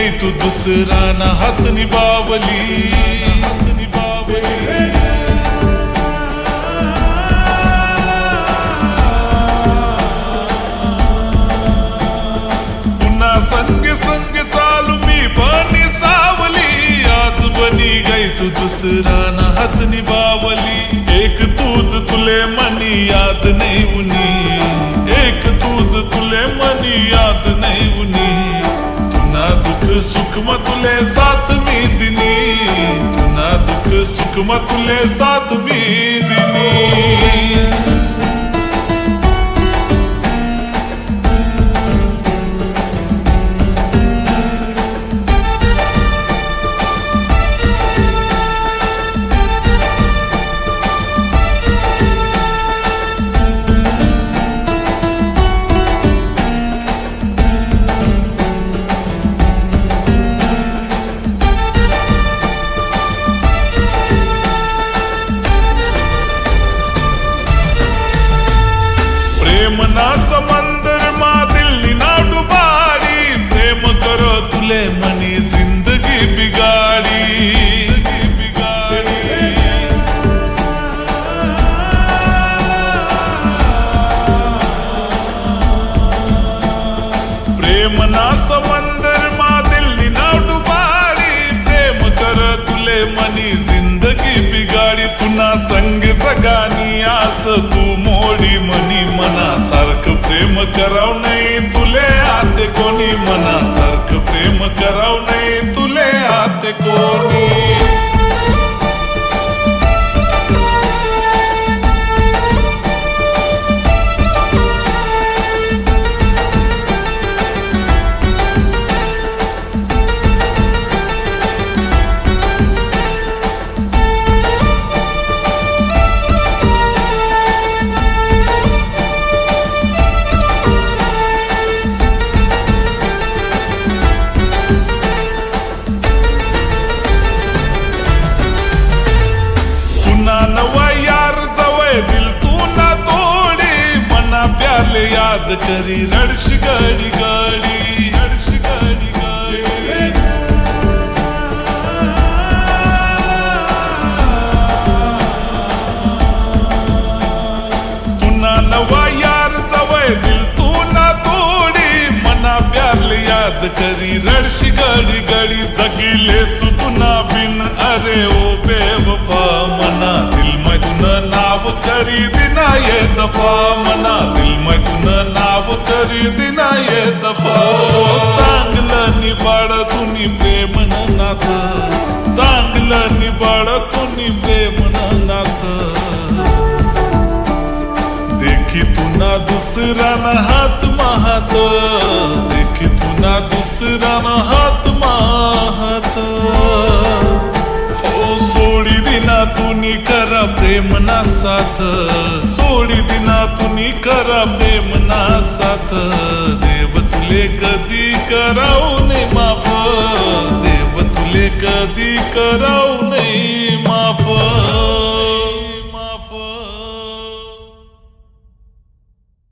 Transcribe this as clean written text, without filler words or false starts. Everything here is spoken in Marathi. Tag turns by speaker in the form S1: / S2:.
S1: गई तू दुसरा ना हात निभावली पुन्हा संग संग चालू मी बनी सावली आज बनी गई तू दुसरा ना हात निभावली एक तूच तुले मनी याद नाही उनी एक तूच तुले मनी याद नाही उनी तुना दुख सुख म तुले साथ मी दिनी तुना दुख सुख म तुले साथ मी दिनी प्रेम ना समंदर मा दिल ना डुबारी प्रेम करो तुले मनी जिंदगी बिगाड़ी प्रेम ना समंदर मा दिल ना डुबारी प्रेम करो तुले मनी जिंदगी बिगाड़ी तुना संग जगानी आस तू मोडी मनी मना सारखं प्रेम कराव नाही तुले आते कोणी मना सारखं प्रेम कराव नाही तुले आते कोणी नवा यार जवळ दिल तू ना तोडी मना प्याले याद करी रडश गडी गडी रडश गडी गडी तुना नवा यार जवळ दिल तू ना तोडी मना प्याले याद करी रडश गडी गडी जगिले सुतुना बिन अरे ओ बेवफा मना दिल में तुन नाव करी दिना ये दफा मना दिल में तुन नाव करी दिना ये दफा चांगलं निबाड तुनी प्रेम नाथ चांगलं निबाड तुनी प्रेम नाथ देखी तुना दुसरा ना हात महात देखी तुना दुसरा ना हात महात सोडी दिना तुनी करा प्रेम ना साथ सोडी दिना तुनी करा प्रेम ना साथ देव तुले कधी कराऊ ने माफ देव तुले कधी कराऊ